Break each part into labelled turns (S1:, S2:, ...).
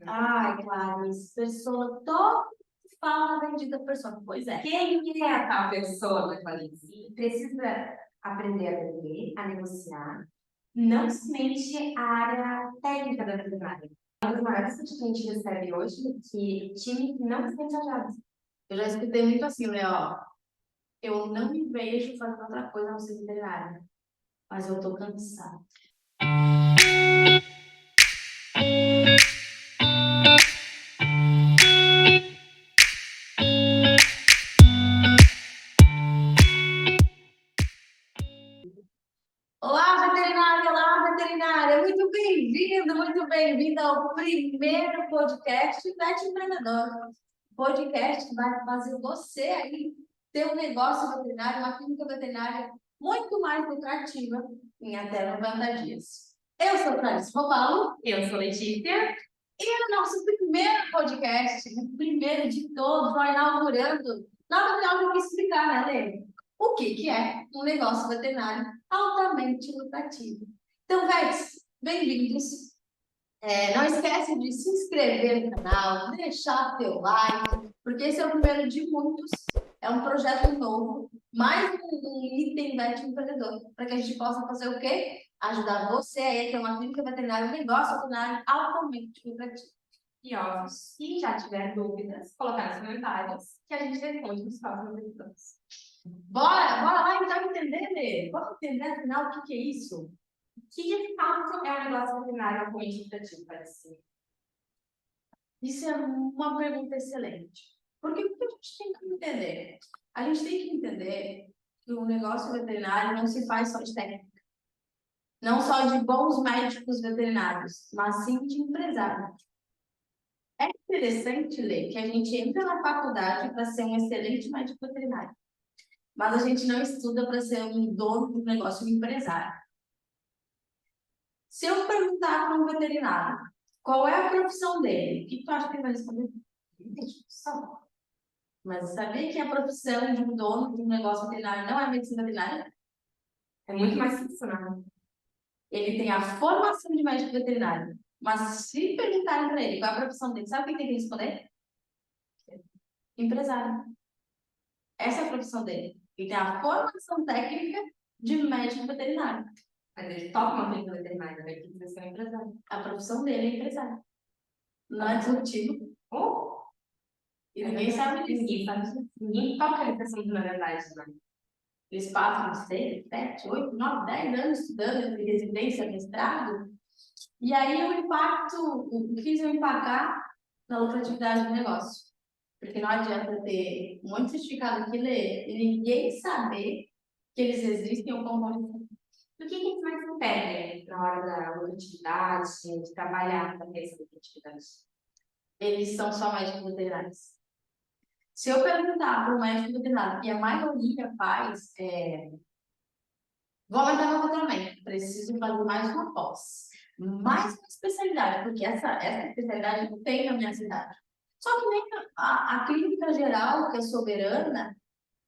S1: Ai, Clarice, persona, todo fala da bendita persona. Pois é.
S2: Quem é a tal pessoa, Clarice?
S1: Precisa aprender a vender, a negociar, não somente a área técnica da veterinária. Uma das maiores críticas que a gente recebe hoje é que time não se sente engajado. Eu já escutei muito assim, né, ó. Eu não me vejo fazendo outra coisa a não ser veterinária, mas eu tô cansada. Olá, veterinária, muito bem-vinda ao primeiro podcast Vet Empreendedor. Podcast que vai fazer você aí ter um negócio veterinário, uma clínica veterinária muito mais lucrativa em até 90 dias. Eu sou Clarice Robalo.
S2: Eu sou Letícia.
S1: E o nosso primeiro podcast, o primeiro de todos, vai inaugurando. Nada melhor do que explicar, né, Lê? O que é um negócio veterinário altamente lucrativo. Então, Vets, bem-vindos. Não esquece de se inscrever no canal, deixar teu like, porque esse é o primeiro de muitos. É um projeto novo, mais um item Vet Empreendedor, para que a gente possa fazer o quê? Ajudar você a ter uma clínica veterinária, um negócio veterinário altamente lucrativo.
S2: E óbvio, se já tiver dúvidas, colocar nos comentários que a gente responde nos próximos episódios.
S1: Bora lá então entender, Lê. Vamos entender afinal o que é isso?
S2: O que de fato é um negócio veterinário altamente lucrativo, parece?
S1: Isso é uma pergunta excelente. Porque o que a gente tem que entender? A gente tem que entender que o negócio veterinário não se faz só de técnica. Não só de bons médicos veterinários, mas sim de empresários. É interessante, Lê, que a gente entra na faculdade para ser um excelente médico veterinário. Mas a gente não estuda para ser um dono do negócio, um empresário. Se eu perguntar para um veterinário qual é a profissão dele, o que tu acha que ele vai responder? Profissão. Mas sabia que a profissão de um dono de um negócio veterinário não é medicina veterinária?
S2: É muito mais funcional.
S1: Ele tem a formação de médico veterinário. Mas se perguntarem para ele qual é a profissão dele, sabe o que tem que responder? Empresário. Essa é a profissão dele. Ele tem a formação técnica de médico veterinário.
S2: Mas ele toca uma clínica veterinária, vai ter que ser um empresário.
S1: A profissão dele é empresário. Não é disruptivo. E ninguém sabe disso.
S2: Ninguém sabe disso. Ninguém toca nesse assunto, na verdade, né?
S1: Eles passam 6, 7, 8, 9, 10 anos estudando em residência, mestrado. E aí o impacto, o que eles vão impactar na lucratividade do negócio. Porque não adianta ter um monte de certificado que ler e ninguém saber que eles existem ou como
S2: O que eles mais impedem na hora da lucratividade, de trabalhar para ter essa lucratividade?
S1: eles são só médicos veterinários. Se eu perguntar para um médico veterinário, e a maioria faz, vou aumentar meu faturamento, preciso fazer mais uma pós, mais uma especialidade, porque essa especialidade não tem na minha cidade. Só que nem a clínica geral, que é soberana,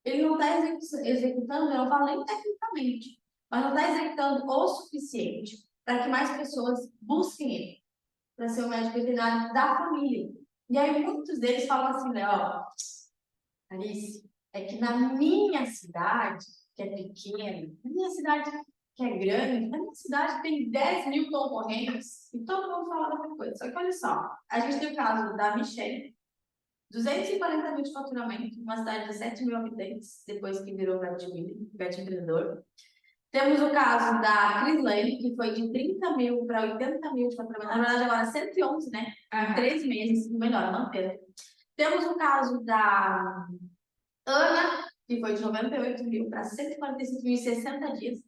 S1: ele não está executando, eu não falo nem tecnicamente, mas não está executando o suficiente para que mais pessoas busquem ele, para ser o médico veterinário da família. E aí muitos deles falam assim, né, ó, Alice, é que na minha cidade, que é pequena, na minha cidade que é grande, na minha cidade tem 10 mil concorrentes e todo mundo fala da mesma coisa. Só que olha só, a gente tem o caso da Michelle, 240 mil de faturamento, uma cidade de 7 mil habitantes, depois que virou Vet Empreendedor. Temos o caso da Crislane, que foi de 30 mil para 80 mil de faturamento. Na verdade, agora 111, né? Em 3 meses, melhor, não teve. Temos o caso da Ana, que foi de 98 mil para 145 mil em 60 dias.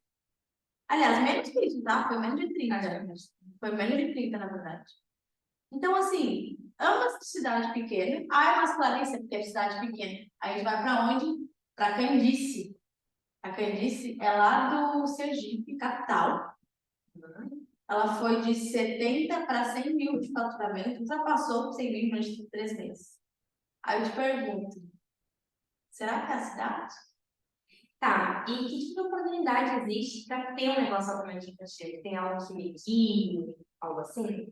S1: Aliás, menos que isso, tá? Foi menos de 30. Foi menos de 30, na verdade. Então, assim, ambas de cidade pequena. Ah, é mais Clarissa, porque é de cidade pequena. Aí a gente vai para onde? Para Candice. A Candice é lá do Sergipe, capital. Ela foi de 70 para 100 mil de faturamento, ultrapassou 100 mil em 3 meses. Aí eu te pergunto, será que é a cidade?
S2: Tá, e que tipo de oportunidade existe para ter um negócio altamente lucrativo? Tem algo que me guie, algo assim?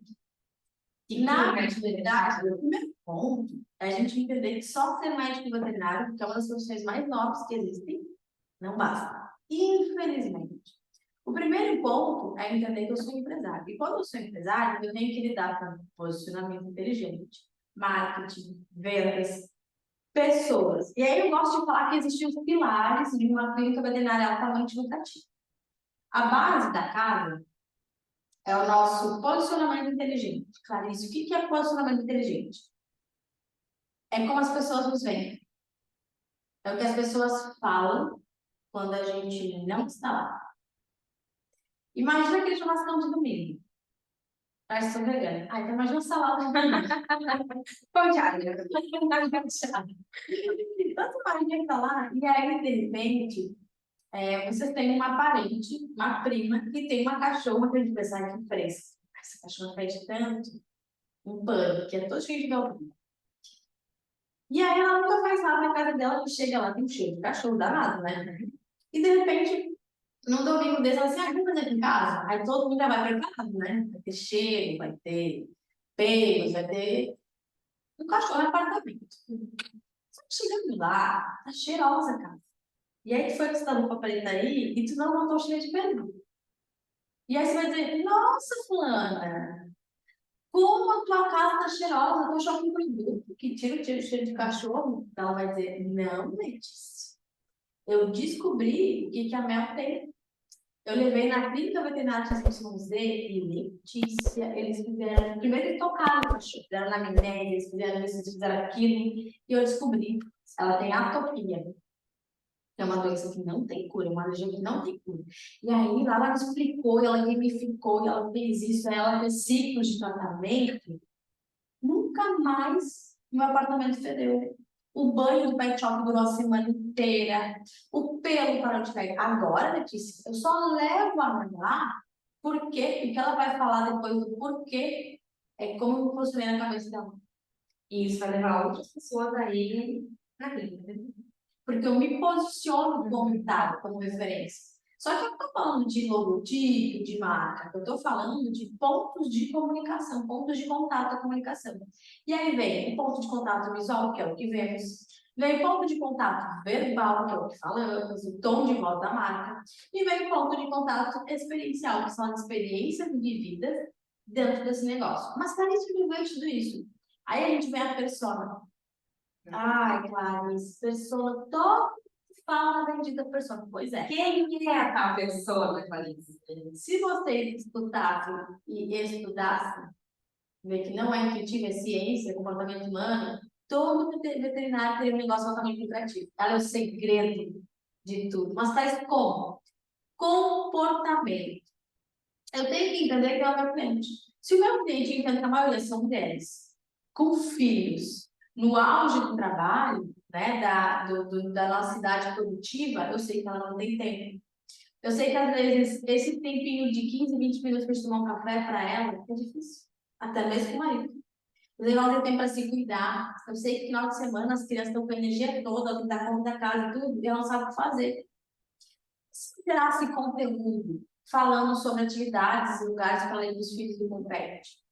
S1: Na verdade, o primeiro ponto é a gente entender que só ser médico veterinário, que é uma das profissões mais nobres que existem, não basta. Infelizmente. O primeiro ponto é entender que eu sou empresário. E quando eu sou empresário, eu tenho que lidar com posicionamento inteligente, marketing, vendas, pessoas. E aí eu gosto de falar que existem os pilares de uma clínica veterinária altamente lucrativa. A base da casa é o nosso posicionamento inteligente. Clarice, o que é posicionamento inteligente? É como as pessoas nos veem. É o que as pessoas falam quando a gente não está lá. Imagina aquele churrascão de domingo. Parece que sou vegana. Ah, então imagina salada de domingo.
S2: Pão de alho.
S1: Tanto Maria que tá lá, e aí, de repente, vocês têm uma parente, uma prima, que tem uma cachorra que a gente pensa, ai, que fresca. Essa cachorra pede tanto um pano, que é todo cheio de galpão. E aí ela nunca faz nada na casa dela, que chega lá, tem um cheiro de cachorro danado, né? E de repente, num domingo desse, ela assim, ah, vamos fazer aqui em casa? Aí todo mundo já vai preparado, né? Vai ter cheiro, vai ter pelos, vai ter um cachorro no apartamento. Só que chegando lá, tá cheirosa a casa. E aí tu foi com essa roupa preta aí e tu não notou o cheiro de pelo. E aí você vai dizer, nossa, fulana, como a tua casa tá cheirosa, eu tô achando um produto que tira o cheiro de cachorro. Ela vai dizer, não, Letícia. Eu descobri o que a Mel tem. Eu levei na clínica veterinária de São José e Letícia, eles fizeram, primeiro eles tocaram o cachorro, fizeram na amnésia, eles fizeram isso, eles fizeram aquilo, e eu descobri, ela tem atopia, que é uma doença que não tem cura, uma alergia que não tem cura. E aí lá ela me explicou, ela gamificou, ela fez isso, ela fez ciclos de tratamento, nunca mais meu apartamento fedeu. O banho do pet shop durou a semana inteira. O pelo parou de cair. Agora, Letícia, eu só levo a lá porque o que ela vai falar depois do porquê é como eu funcionei na cabeça dela.
S2: E isso vai levar outras pessoas a irem na clínica.
S1: Porque eu me posiciono como dado, como referência. Só que eu não estou falando de logotipo, de marca, eu estou falando de pontos de comunicação, pontos de contato da comunicação. E aí vem o ponto de contato visual, que é o que vemos, vem o ponto de contato verbal, que é o que falamos, o tom de voz da marca, e vem o ponto de contato experiencial, que são as experiências vividas dentro desse negócio. Mas para isso que vem tudo isso. Aí a gente vê a persona. Ai, Clarice, persona, todo fala da bendita persona. Pois é.
S2: Quem é a tal pessoa, Clarice?
S1: Se vocês escutassem e estudassem, ver que não é intuitivo, é ciência, é comportamento humano, todo veterinário teria um negócio altamente lucrativo. Ela é o segredo de tudo. Mas faz como? Comportamento. Eu tenho que entender que é o meu cliente. Se o meu cliente entende que a maioria são mulheres, com filhos, no auge do trabalho, né, da nossa idade produtiva, eu sei que ela não tem tempo. Eu sei que às vezes esse tempinho de 15, 20 minutos para tomar um café para ela é difícil, até mesmo com o marido. Às vezes ela tem tempo para se cuidar. Eu sei que no final de semana as crianças estão com a energia toda, dar conta da casa e tudo, e ela não sabe o que fazer. Se gerasse conteúdo falando sobre atividades e lugares para além dos filhos do compete.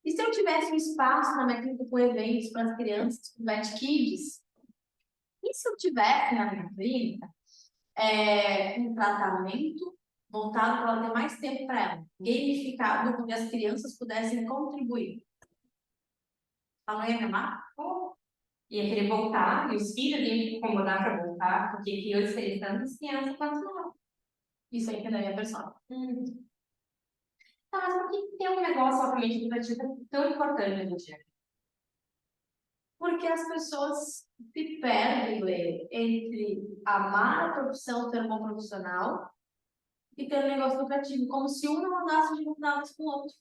S1: E se eu tivesse um espaço na minha clínica com eventos para as crianças, com Vet Kids? E se eu tivesse na minha clínica um tratamento voltado para ela ter mais tempo para ela, gamificado, onde as crianças pudessem contribuir? Ela não ia me amar?
S2: Ia querer voltar, e os filhos iam que incomodar para voltar, porque criou diferença tanto as crianças quanto nós.
S1: Isso aí que é da minha pessoa.
S2: Tá, mas por que ter um negócio altamente lucrativo tão importante no dia?
S1: Porque as pessoas se perdem, Lê, entre amar a profissão, ter um bom profissional e ter um negócio lucrativo, como se um não andasse de mãos dadas com o outro.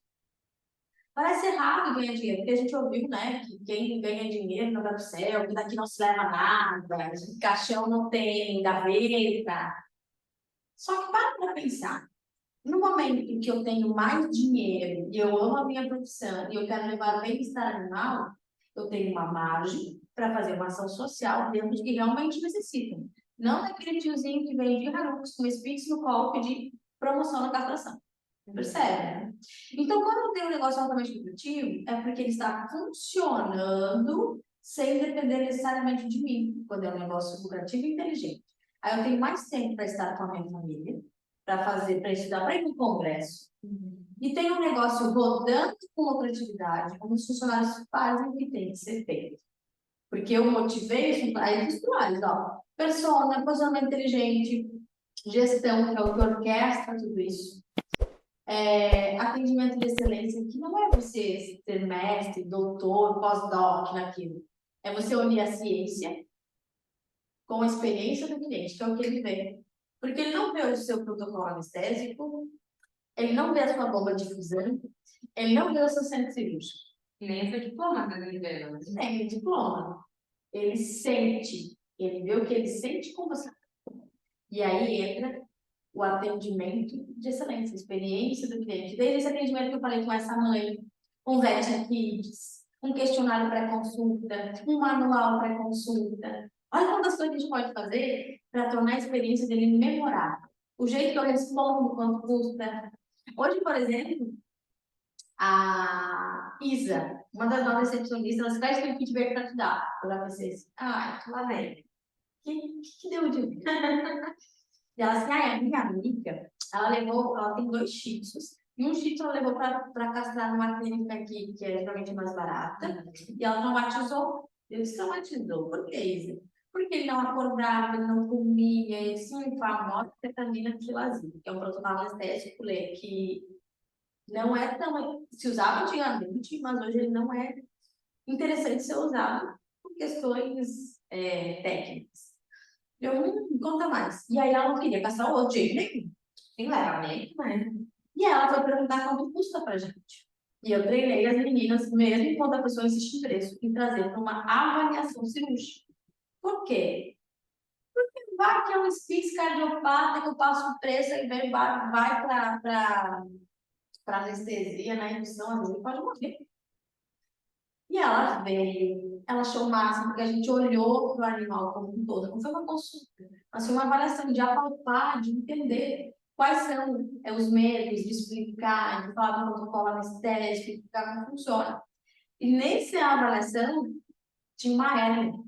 S1: Parece errado ganhar dinheiro, porque a gente ouviu, né, que quem ganha dinheiro não vai pro céu, que daqui não se leva nada, caixão não tem gaveta. Só que para pensar, no momento em que eu tenho mais dinheiro e eu amo a minha profissão e eu quero levar o bem-estar animal, eu tenho uma margem para fazer uma ação social dentro de que realmente necessitam. Não daquele tiozinho que vende Hilux com Spix no colo de promoção na castração. Percebe, né? Então, quando eu tenho um negócio altamente lucrativo, é porque ele está funcionando sem depender necessariamente de mim, quando é um negócio lucrativo e inteligente. Aí eu tenho mais tempo para estar com a minha família, para estudar, para ir no congresso. E tem um negócio rodando com lucratividade, onde os funcionários fazem o que tem que ser feito. Porque eu motivei os funcionários, ó. Persona, posicionamento inteligente, gestão, que é o que orquestra tudo isso. Atendimento de excelência, que não é você ser mestre, doutor, pós-doc naquilo. É você unir a ciência com a experiência do cliente, que é o que ele vê. Porque ele não vê o seu protocolo anestésico, ele não vê a sua bomba de fusão, ele não vê o seu centro cirúrgico.
S2: Nem o seu diploma, mas ele vê, não.
S1: Nem o diploma. Ele sente, ele vê o que ele sente com você. E aí entra o atendimento de excelência, a experiência do cliente. Desde esse atendimento que eu falei com essa mãe, um vet kits, um questionário pré-consulta, um manual pré-consulta. Olha quantas coisas a gente pode fazer para tornar a experiência dele memorável. O jeito que eu respondo quanto custa. Hoje, por exemplo, a Isa, uma das nossas recepcionistas, ela faz que feedback para te dar. Eu pensei assim, lá vem. Que deu de E ela assim, a minha amiga, ela tem 2 shih tzus, e um shih tzu ela levou para castrar numa clínica aqui, que é geralmente mais barata, e ela traumatizou. Eu disse, traumatizou, por que isso? Porque ele não acordava, ele não comia, ele se inflamou ketamina trilazina, que é um protocolo anestésico que não é tão... Se usava antigamente, mas hoje ele não é interessante ser usado por questões técnicas. Eu não conta mais. E aí ela não queria castrar o outro jeito nenhum.
S2: Tem legalmente, né?
S1: E ela foi perguntar quanto custa pra gente. E eu treinei as meninas, mesmo quando a pessoa insiste em preço, em trazer para uma avaliação cirúrgica. Por quê? Porque vai que é um espírito cardiopata que eu passo o preço e vai para anestesia, na indução, às vezes pode morrer. E ela veio, ela achou o máximo, porque a gente olhou para o animal como um todo. Não foi uma consulta, mas foi uma avaliação de apalpar, de entender quais são os medos, de explicar, de falar do protocolo anestésico, de explicar como funciona. E nessa avaliação, tinha uma hérnia.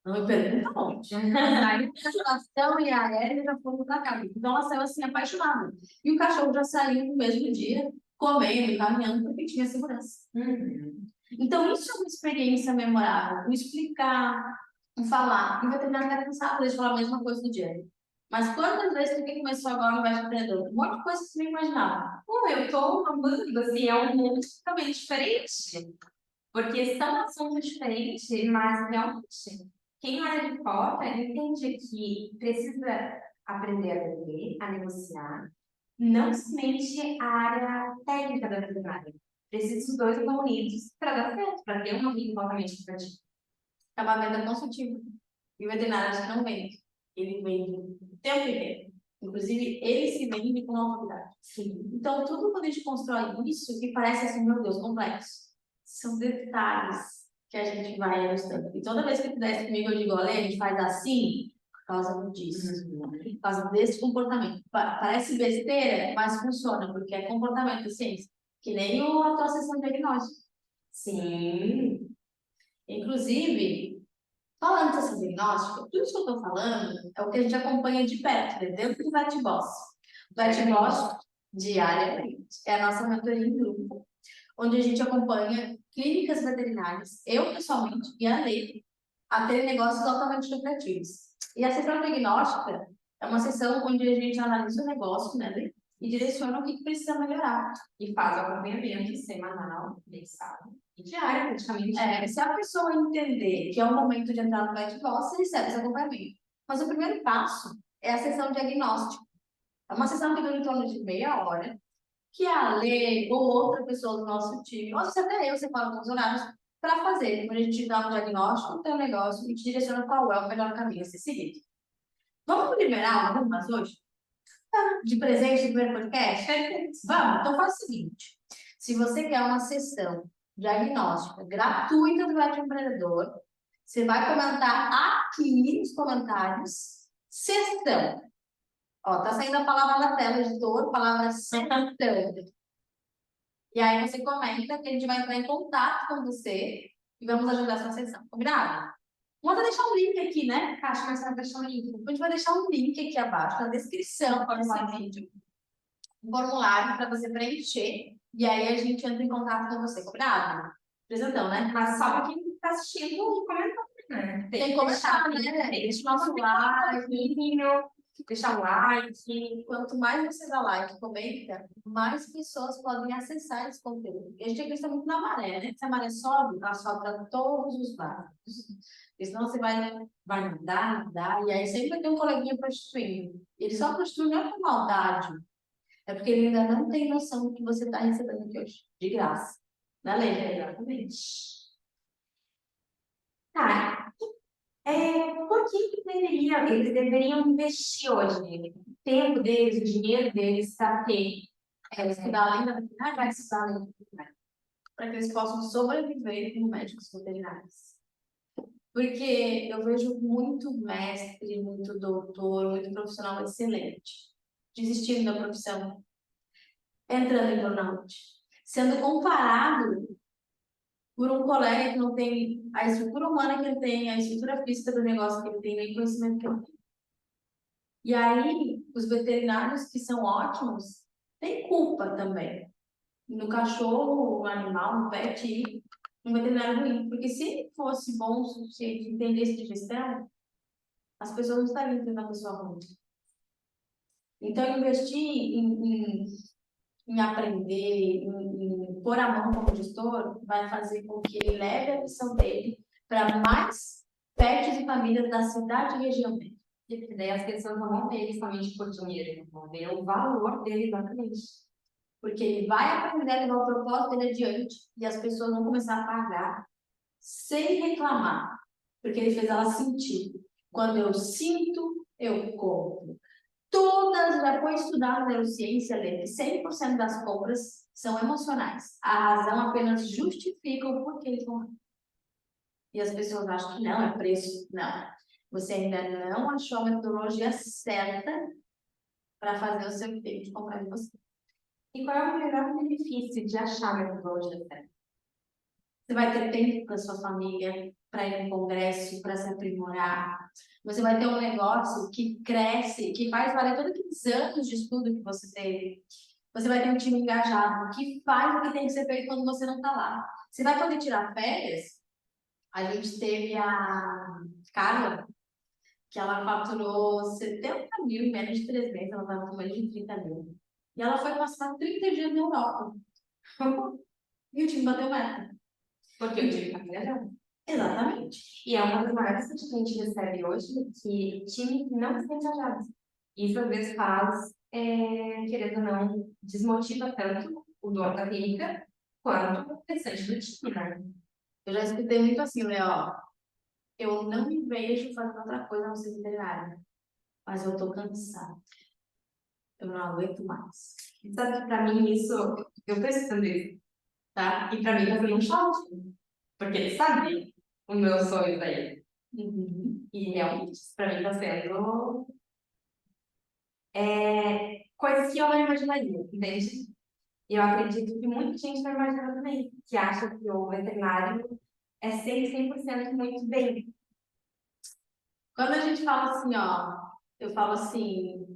S1: Não me pergunta onde. Aí a situação e a hérnia já foram para cá. Então ela saiu assim, apaixonada. E o cachorro já saiu no mesmo dia, comendo, caminhando, porque tinha segurança. Então, isso é uma experiência memorável. O explicar, o falar. E o veterinário está cansado de falar a mesma coisa do dia. Mas quantas vezes tu que começou agora no Médico Empreendedor? Um monte de coisa que você nem imaginava.
S2: Pô, eu tô amando, assim, é um mundo totalmente diferente. Porque são assuntos diferentes, mas realmente, quem olha de fora entende que precisa aprender a vender, a negociar, não somente a área técnica da veterinária. Precisa os dois estar unidos para dar certo, para ter um vínculo altamente equitativo.
S1: É uma venda consultiva. E o veterinário acho que não vende. Ele vende o tempo inteiro. Inclusive, ele se vende com autoridade.
S2: Sim.
S1: Então, tudo quando a gente constrói isso, que parece assim, meu Deus, complexo, são detalhes que a gente vai ajustando. E toda vez que tu desce comigo, eu digo, olha, a gente faz assim, por causa disso, por causa desse comportamento. Parece besteira, mas funciona, porque é comportamento, ciência. Que nem a tua sessão de diagnóstico.
S2: Sim.
S1: Inclusive, falando de sessão diagnóstica, tudo isso que eu estou falando é o que a gente acompanha de perto, né? Dentro do VetBoss. O VetBoss, diariamente, é a nossa mentoria em grupo, onde a gente acompanha clínicas veterinárias, eu pessoalmente e a Lei, a ter negócios altamente lucrativos. E a sessão diagnóstica é uma sessão onde a gente analisa o negócio, né, Lei? E direciona o que precisa melhorar.
S2: E faz o acompanhamento semanal, mensal e diário, praticamente.
S1: Se a pessoa entender que é o momento de entrar no VetBoss, você recebe esse acompanhamento. Mas o primeiro passo é a sessão diagnóstica. É uma sessão que dura em torno de meia hora, que a Lei ou outra pessoa do nosso time, ou se até eu separo alguns horários, para fazer. Quando a gente dá um diagnóstico do teu negócio e te direciona qual é o melhor caminho a ser seguido. Vamos liberar algumas hoje? De presente do primeiro podcast? Vamos, então faz o seguinte. Se você quer uma sessão diagnóstica gratuita do Vet Empreendedor, você vai comentar aqui nos comentários sessão. Ó, tá saindo a palavra na tela, editor, palavra sentando. E aí você comenta que a gente vai entrar em contato com você e vamos agendar essa sessão. Combinado? Vamos deixar um link aqui, né?
S2: Acho que você vai deixar um link.
S1: A gente vai deixar um link aqui abaixo na descrição desse vídeo. Um formulário para você preencher. E aí a gente entra em contato com você. Combinado? Apresentão, né?
S2: Mas só para quem está assistindo e comentando, né?
S1: Tem que comentar, né? Deixa o nosso like.
S2: Deixar um like.
S1: Quanto mais você dá like e comenta, mais pessoas podem acessar esse conteúdo. E a gente acredita muito na maré, né? Se a maré sobe, ela sobe para todos os lados. Porque senão você vai nadar, e aí sempre vai ter um coleguinha prostituindo. Ele só prostitui não é por maldade, é porque ele ainda não tem noção do que você está recebendo aqui hoje, de graça. Na lei,
S2: Exatamente. Tá. Por que eles deveriam investir hoje? O tempo deles, o dinheiro deles, para ter
S1: estudar além da veterinária, vai estudar além da veterinária, para que eles possam sobreviver como médicos veterinários. Porque eu vejo muito mestre, muito doutor, muito profissional excelente desistindo da profissão, entrando em burnout, sendo comparado por um colega que não tem a estrutura humana que ele tem, a estrutura física do negócio que ele tem, nem conhecimento que ele tem. E aí, os veterinários que são ótimos têm culpa também. No cachorro, no animal, no pet, um veterinário ruim. Porque se ele fosse bom o suficiente, entendesse de gestão, as pessoas não estariam tendo a pessoa ruim. Então, investir em aprender, em pôr a mão como gestor, vai fazer com que ele leve a missão dele para mais pets e famílias da cidade e região dele.
S2: E daí as pessoas não vão ver somente por dinheiro, vão ver o valor dele exatamente.
S1: Porque ele vai aprender a levar o propósito dele adiante e as pessoas vão começar a pagar sem reclamar, porque ele fez ela sentir. Quando eu sinto, eu compro. Já foi estudado na neurociência, Lê, que 100% das compras são emocionais. A razão apenas justifica o porquê eles vão. E as pessoas acham que não, é preço. Não. Você ainda não achou a metodologia certa para fazer o seu tempo de comprar de você.
S2: E qual é o melhor benefício de achar a metodologia certa?
S1: Você vai ter tempo para sua família, para ir no congresso, para se aprimorar. Você vai ter um negócio que cresce, que faz valer todos aqueles anos de estudo que você teve. Você vai ter um time engajado, que faz o que tem que ser feito quando você não está lá. Você vai poder tirar férias. A gente teve a Carla, que ela faturou 70 mil em menos de 3 meses. Ela estava com menos de 30 mil. E ela foi passar 30 dias na Europa. E o time bateu meta.
S2: Porque o time está engajado.
S1: Exatamente.
S2: E é uma das maiores coisas que a gente recebe hoje, que time não está engajado. Isso às vezes faz, querendo ou não, desmotiva tanto o dono da clínica quanto o restante do time, né?
S1: Eu já escutei muito assim, Léo. Eu não me vejo fazendo outra coisa a não ser veterinária. Mas eu tô cansada. Eu não aguento mais.
S2: Sabe que pra mim isso, eu tô estudando isso, tá? E pra mim tá sendo um choque. Porque ele sabe o meu sonho daí. E realmente, isso pra mim tá sendo coisas que eu não imaginaria, entende? E eu acredito que muita gente não imagina também, que acha que o veterinário é sempre 100% muito bem.
S1: Quando a gente fala assim, ó, eu falo assim,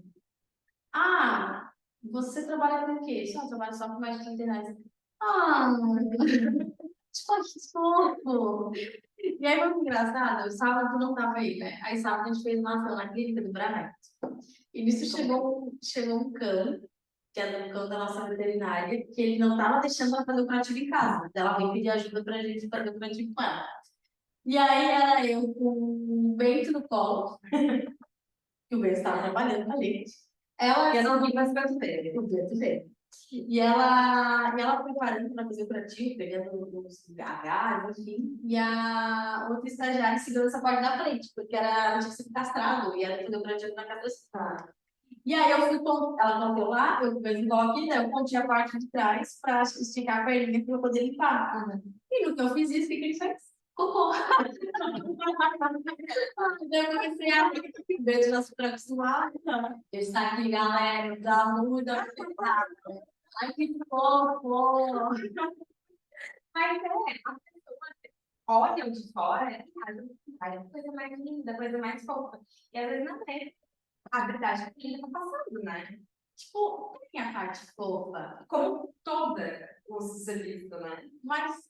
S1: ah, você trabalha com o quê? Só, eu trabalho só com médicos veterinários. Ah, tipo, que fofo. E aí, foi muito engraçado, sábado não tava aí, né? Aí sábado a gente fez uma ação na clínica do Bramet. E nisso chegou um cão, que é do cão da nossa veterinária, que ele não tava deixando ela fazer o curativo em casa. Ela veio pedir ajuda pra gente fazer o curativo com ela. E aí era eu com o Bento no colo, que o Bento estava trabalhando com a gente.
S2: Eu não vi mais perto dele.
S1: O Bento veio. E ela preparando para fazer o curativo, pegando os agarros, enfim. E a outra estagiária segurando essa parte da frente, porque ela tinha sido castrado e ela fazer o curativo na casa. E aí ela contou lá, eu fui aqui, né? Eu contei a parte de trás para esticar a perninha para eu poder limpar. E no que eu fiz isso, o que ele fez? cocô. Eu comecei a beijo nas próximas. Está aqui, galera, da muda. Ai, que fofo.
S2: Mas as pessoas olham de fora e acham coisa mais linda, coisa mais fofa. E às vezes não é a verdade que ele tá passando, né?
S1: Tipo, tem a parte fofa,
S2: Como toda o serviço, né?
S1: mas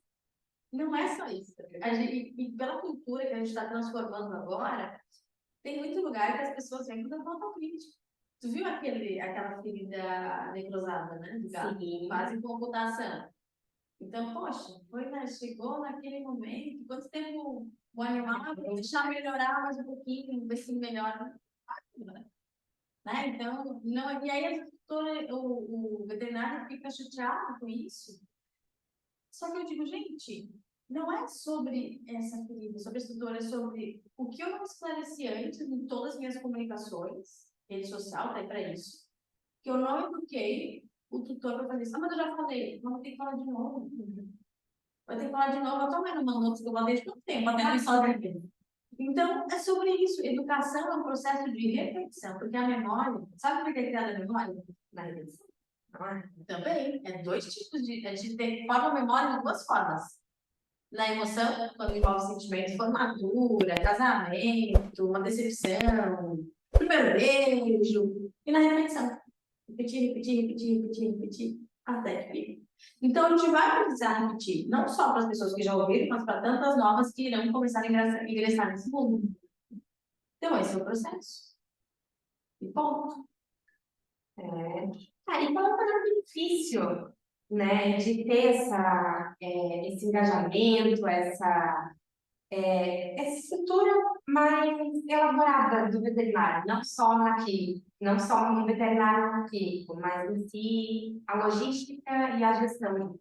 S1: não é só isso. E pela cultura que a gente está transformando agora, tem muito lugar que as pessoas vêm com a falta crítica. Tu viu aquela ferida necrosada, né? Do gato?
S2: Sim.
S1: Quase computação. Então, poxa, chegou naquele momento, quanto tempo o animal vai deixar melhorar mais um pouquinho, ver se melhora. Né? Então, não, e aí o veterinário fica chateado com isso. Só que eu digo, gente, não é sobre essa ferida, sobre essa dor, é sobre o que eu não esclareci antes em todas as minhas comunicações, rede social, tá aí para isso, que eu não eduquei o tutor para fazer isso. Ah, mas eu já falei, vamos ter que falar de novo. Vai ter que falar de novo, eu também não mandou, que eu mandei de tanto tempo, até não só Então, é sobre isso. Educação é um processo de repetição, porque a memória, sabe por que é criada a memória? Na repetição. Também, é dois tipos de. A gente forma a memória de duas formas. Na emoção, quando envolve sentimentos, formatura, casamento, uma decepção, primeiro beijo, e na repetição. Repetir, repetir, repetir, repetir, repetir, até que. Então, a gente vai precisar repetir, não só para as pessoas que já ouviram, mas para tantas novas que irão começar a ingressar nesse mundo. Então, esse é o processo. E ponto.
S2: E qual é o benefício, né, de ter esse engajamento, essa estrutura mais elaborada do veterinário, não só na clínica, não só no veterinário clínico, mas em si a logística e a gestão.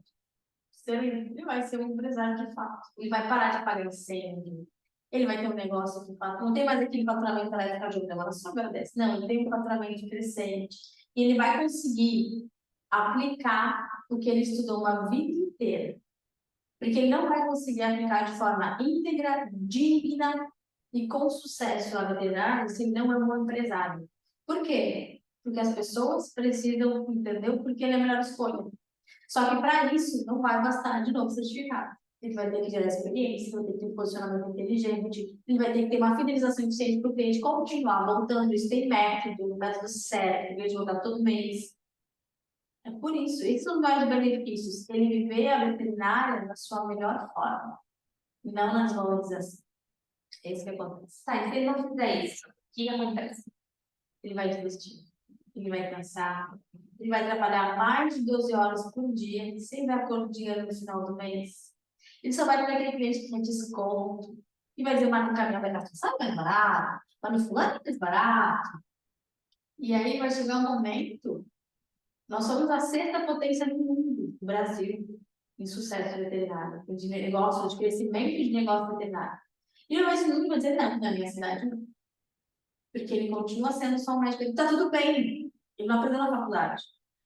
S1: Ele vai ser um empresário de fato. Ele vai parar de pagar incêndio. Ele vai ter um negócio de fato. Não tem mais aquele faturamento eletrocardiograma, ela só agradece. Não, ele tem um faturamento crescente. E ele vai conseguir aplicar o que ele estudou uma vida inteira. Porque ele não vai conseguir aplicar de forma íntegra, digna e com sucesso na veterinária se ele não é um bom empresário. Por quê? Porque as pessoas precisam entender o porquê ele é a melhor escolha. Só que para isso não vai bastar de novo certificado. Ele vai ter que gerar experiência, vai ter que ter um posicionamento inteligente, ele vai ter que ter uma fidelização eficiente para o cliente continuar voltando. Isso tem método, método certo, em vez de voltar todo mês. É por isso, esses são os maiores benefícios. Ele viver a veterinária da sua melhor forma, e não na desvalorização. É isso que acontece.
S2: Tá, e se ele não fizer isso, o que acontece?
S1: Ele vai desistir, ele vai cansar, ele vai trabalhar mais de 12 horas por dia, sem dar todo o dinheiro no final do mês. Ele só vai ter aquele cliente que tem desconto, e vai dizer, mas no caminhão vai estar sabe mais barato, mas no fulano é mais barato. E aí vai chegar um momento. Nós somos a sexta potência do mundo, o Brasil, em sucesso veterinário, de negócio, de crescimento de negócio veterinário. E eu esse número vai dizer não na minha cidade, não. Porque ele continua sendo só um médico. Está tudo bem, ele não aprendeu na faculdade,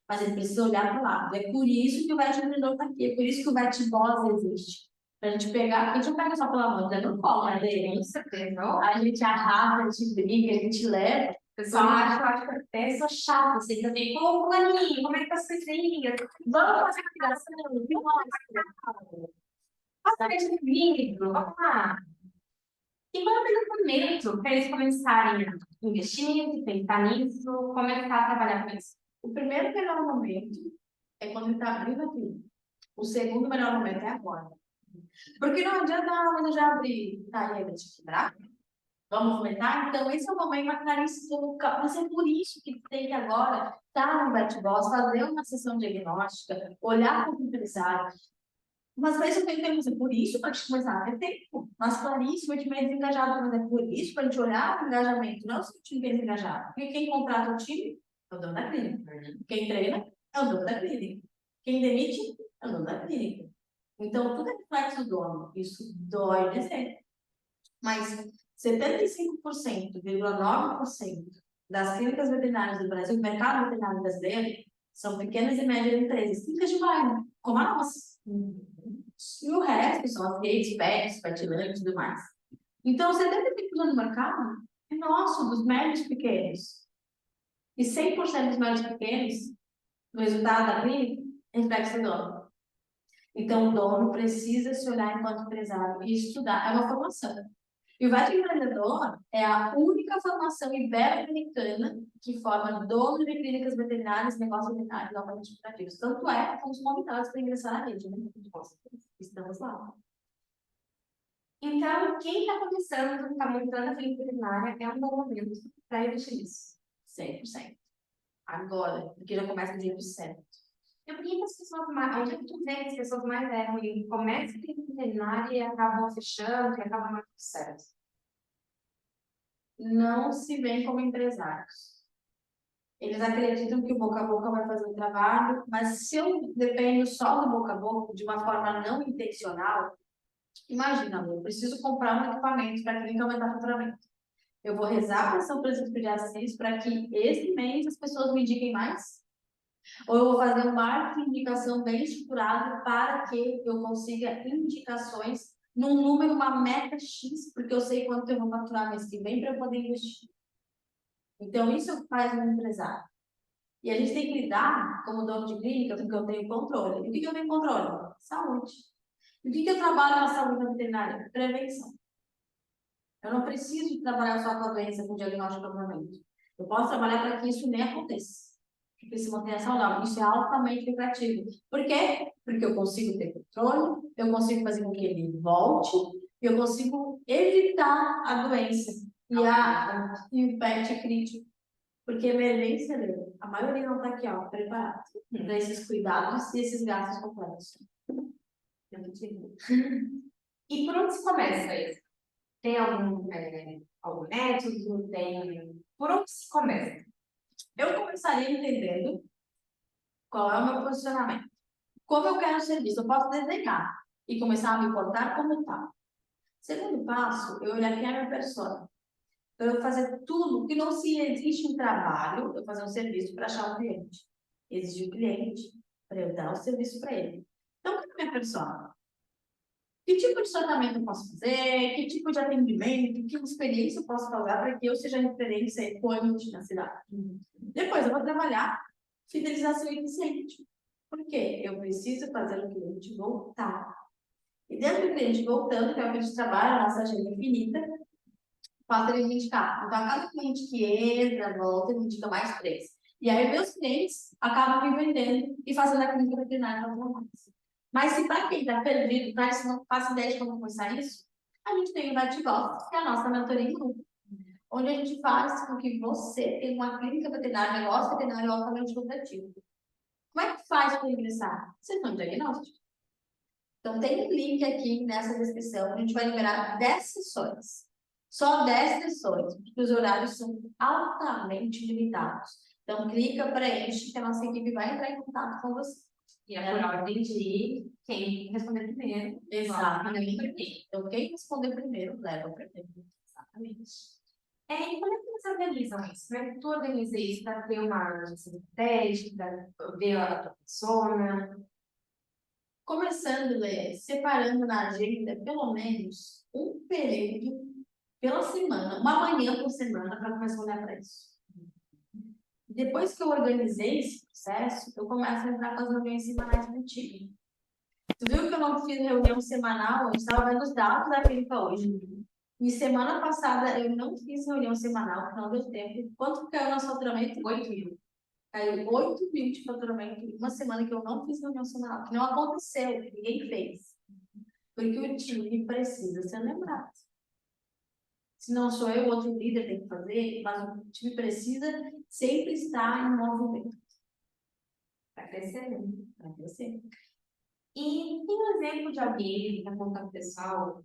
S1: mas ele precisa olhar para o lado. É por isso que o vet empreendedor está aqui, é por isso que o vet boss existe. Para a gente pegar, a gente não pega só pela mão, né? Não cola dele, com certeza. A gente arrasa, a gente briga, a gente leva.
S2: Pessoal, acho que até sou chata, assim, também. Pô, Fulaninho, como é que tá sua filha?
S1: Vamos fazer a ligação,
S2: Passa esse livro, vamos lá. E qual é o momento para eles começarem a investir nisso, pensar nisso, começar a trabalhar com isso?
S1: O primeiro melhor momento é quando ele está abrindo aqui. O segundo melhor momento é agora. Porque não adianta, mas eu já abri. Tá, e aí, vai te quebrar? Vamos movimentar? Então, esse é o momento maquinário. Mas é por isso que tem que agora estar no VetBoss, fazer uma sessão diagnóstica, olhar para o empresário. Mas para isso tem tempo, é por isso para a gente começar a ter tempo. Mas claríssimo, a gente vai desengajado, mas é por isso para a gente olhar o engajamento, não se o time é desengajado. Porque quem contrata o time é o dono da clínica. Quem treina é o dono da clínica. Quem demite é o dono da clínica. Então, tudo é reflexo do dono. Isso dói dizer. Mas 75,9% das clínicas veterinárias do Brasil, o mercado veterinário brasileiro, são pequenas e médias empresas, clínicas de bairro, como a nossa. E o resto são as redes, pets, petland e tudo mais. Então, 70% do mercado é nosso, dos médios pequenos. E 100% dos médios pequenos, no resultado da clínica, reflete o dono. Então, o dono precisa se olhar enquanto empresário e estudar. É uma formação. E o Vetro Empreendedor é a única formação ibero-americana que forma donos de clínicas veterinárias, negócios veterinários altamente lucrativos. Tanto é que fomos convidados para ingressar na rede, né? Estamos lá.
S2: Então, quem está começando, está montando a clínica veterinária, é um bom momento para investir nisso.
S1: 100%. Agora, porque já começa do jeito certo.
S2: E por que que as pessoas mais. Onde é que tu vê que as pessoas mais erram e começam a clínica veterinária e acabam fechando, e acabam não tudo certo?
S1: Não se veem como empresários. Eles acreditam que o boca a boca vai fazer o trabalho, mas se eu dependo só do boca a boca, de uma forma não intencional, imagina, eu preciso comprar um equipamento para a clínica aumentar o faturamento. Eu vou rezar para São Francisco de Assis para que esse mês as pessoas me indiquem mais? Ou eu vou fazer um marketing de indicação bem estruturado para que eu consiga indicações num número, uma meta X, porque eu sei quanto eu vou faturar mês que vem para eu poder investir. Então, isso é o que faz um empresário. E a gente tem que lidar, como dono de clínica, com o que eu tenho controle. E o que eu tenho controle? Saúde. E o que eu trabalho na saúde veterinária? Prevenção. Eu não preciso trabalhar só com a doença, com o diagnóstico e tratamento. Eu posso trabalhar para que isso nem aconteça. Que se mantenha saudável. Isso é altamente lucrativo. Por quê? Porque eu consigo ter controle, eu consigo fazer com que ele volte, eu consigo evitar a doença e o pet crítico. Porque emergência, a maioria não está aqui, ó, preparado para esses cuidados e esses gastos complexos.
S2: E por onde se começa isso? Tem algum método? Por onde se começa?
S1: Eu começaria entendendo qual é o meu posicionamento. Como eu quero o serviço, eu posso desenhar e começar a me portar como tal. Segundo passo, eu olhar quem é a minha persona. Então, eu fazer tudo, que não se existe um trabalho, eu fazer um serviço para achar um cliente. Existe um cliente para eu dar o serviço para ele. Então, qual é a minha persona? Que tipo de tratamento eu posso fazer? Que tipo de atendimento? Que experiência eu posso causar para que eu seja referência e ponte na cidade? Depois, eu vou trabalhar fidelização eficiente. Por quê? Eu preciso fazer o cliente voltar. E dentro do cliente voltando, que é o que a gente trabalha, a nossa agenda infinita, faço ele me indicar. Então, a cada cliente que entra, volta, ele me indica mais 3. E aí, meus clientes acabam me vendendo e fazendo a clínica veterinária para mais. Mas se para quem está perdido, para se não faz ideia de como começar isso, a gente tem o VetGold, que é a nossa mentoria em grupo, onde a gente faz com que você tenha uma clínica veterinária, negócio veterinário altamente lucrativo. Como é que faz para ingressar? Você tem um diagnóstico. Então, tem um link aqui nessa descrição, a gente vai liberar 10 sessões. Só 10 sessões, porque os horários são altamente limitados. Então, clica, preenche, que a nossa equipe vai entrar em contato com você.
S2: E é por ordem de quem responder primeiro.
S1: Exatamente. Então, quem responder primeiro, leva primeiro.
S2: Exatamente. E como é que vocês organizam isso? Como é que tu organiza isso para ter uma estratégia, para ver a tua persona?
S1: Começando, Lê, separando na agenda pelo menos um período pela semana, uma manhã por semana, para começar a olhar para isso. Depois que eu organizei esse processo, eu começo a entrar com as reuniões semanais contigo. Tu viu que eu não fiz reunião semanal? Eu estava vendo os dados da clínica hoje. E semana passada eu não fiz reunião semanal, porque não deu tempo. Quanto caiu nosso faturamento? 8 mil. Caiu 8 mil de faturamento em uma semana que eu não fiz reunião semanal. Que não aconteceu, que ninguém fez. Porque o time precisa ser lembrado. Se não sou eu, outro líder tem que fazer, mas o time precisa sempre estar em movimento.
S2: Para crescer, né?
S1: Para crescer.
S2: E tem um exemplo de alguém na conta pessoal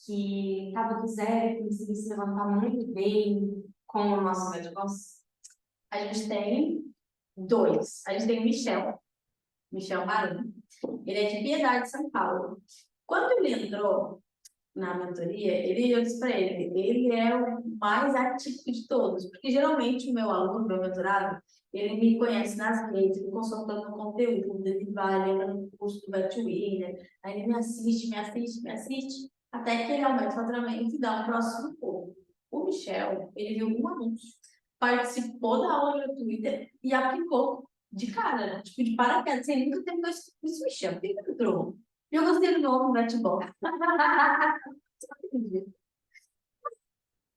S2: que estava do zero e conseguiu se levantar muito bem com o nosso negócio?
S1: A gente tem 2. A gente tem o Michel Marinho. Ele é de Piedade, São Paulo. Quando ele entrou, na mentoria, eu disse para ele é o mais atípico de todos, porque geralmente o meu aluno, meu mentorado, ele me conhece nas redes, me consultando conteúdo, ele vai no curso do Betwinner, aí ele me assiste, até que ele aumenta o faturamento e dá um próximo pouco. O Michel, ele viu um anúncio, participou da aula gratuita e aplicou de cara, né? Tipo, de paraquedas, sem nunca ter visto esse Michel, por que ele entrou? E eu gostei do nome, Netball.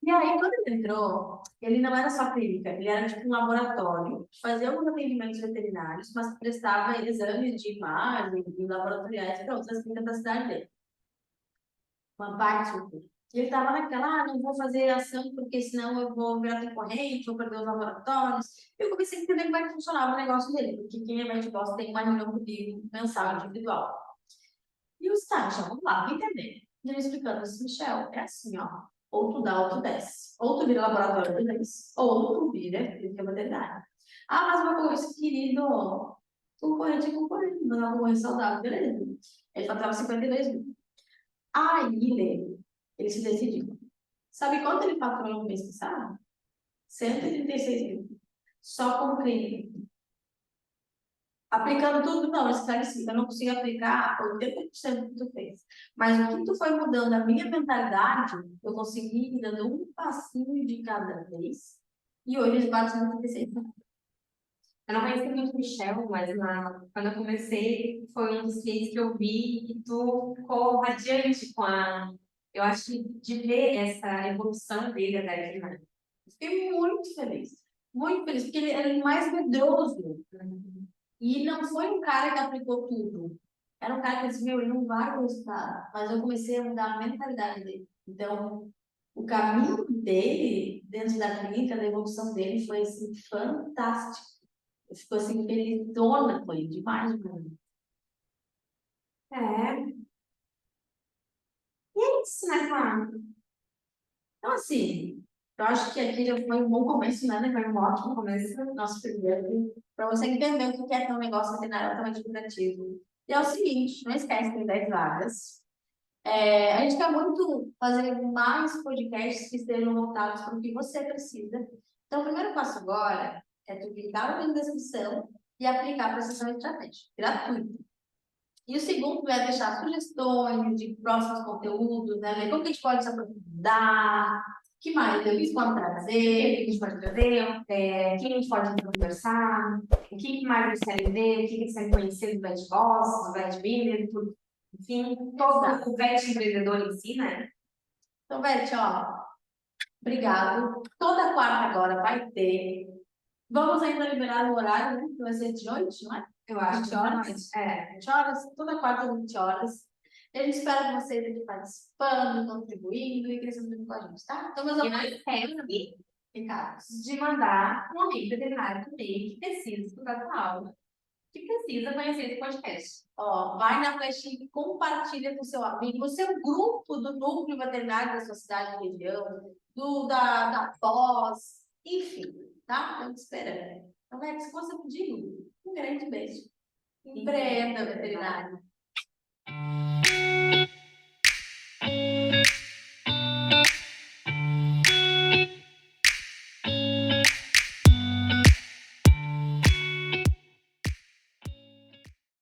S1: E aí, quando ele entrou, ele não era só clínica, ele era tipo um laboratório, fazia alguns atendimentos veterinários, mas prestava exames de imagem e laboratoriais para outras clínicas da cidade dele. Uma parte do curso. E ele estava naquela, não vou fazer ação porque senão eu vou virar concorrente, vou perder os laboratórios. Eu comecei a entender como é que funcionava o negócio dele, porque quem é Boss tem uma reunião comigo mensal, individual. E o estágio, vamos lá, vamos entender. E ele explicando assim, Michel, é assim, ó. Ou tu dá ou tu desce. Ou tu vira laboratório de vez, ou tu vira clínica veterinária. Ah, mas uma coisa, querido, concorrente é concorrente, mas uma concorrente saudável, beleza. Ele faturava 52 mil. Aí, ele se decidiu. Sabe quanto ele faturou no mês passado? 136 mil. Só com clínica. Aplicando tudo, não, esclareci. Eu não consigo aplicar 80% do que tu fez. Mas o que tu foi mudando a minha mentalidade, eu consegui ir dando um passinho de cada vez. E hoje eles batem no 36.
S2: Eu não conheci muito o Michel, mas quando eu comecei, foi um dos clientes que eu vi e tu ficou radiante com a. Eu acho que de ver essa evolução dele até aqui, né?
S1: Fiquei muito feliz, porque ele era o mais medroso. E não foi um cara que aplicou tudo. Era um cara que disse, meu, ele não vai gostar. Mas eu comecei a mudar a mentalidade dele. Então, o caminho dele, dentro da clínica, da evolução dele, foi, assim, fantástico. Eu fico, assim, felizona com ele, demais, mano.
S2: É, e é isso, né, Flávia?
S1: Então, assim, eu acho que aqui já foi um bom começo, né? Foi um ótimo começo, nosso primeiro, para você entender o que é ter um negócio veterinário altamente lucrativo. E é o seguinte, não esquece, tem 10 vagas. A gente quer muito fazer mais podcasts que estejam voltados para o que você precisa. Então, o primeiro passo agora é tu clicar no link da descrição e aplicar para a sessão estratégica, gratuito. E o segundo é deixar sugestões de próximos conteúdos, né? Ver como que a gente pode se aprofundar, que mais a gente pode trazer, o que a gente pode trazer, quem a gente pode conversar, o que mais você quer ver, o que você quer conhecer do Vet Boss, do Vet Builder, tudo. Enfim, todo o Vet empreendedor em si, né? Então, Beth, ó, obrigado. Toda quarta agora vai ter. Vamos ainda liberar o horário, né? Que vai ser de noite, não é?
S2: Eu acho
S1: 20
S2: que
S1: horas.
S2: é.
S1: 20 horas, toda quarta, 20 horas. A gente espera vocês aqui participando, contribuindo e crescendo junto com a gente, tá? Então, meus
S2: E não
S1: amores,
S2: esquece
S1: recados.
S2: de mandar um amigo veterinário também que precisa estudar tua aula, que precisa conhecer esse podcast.
S1: Ó, vai na flechinha e compartilha com seu amigo, o seu grupo do núcleo veterinário da sua cidade e região, da pós, enfim, tá? Estamos esperando. Então, é que se você pedir, um grande beijo. Empreenda, veterinário.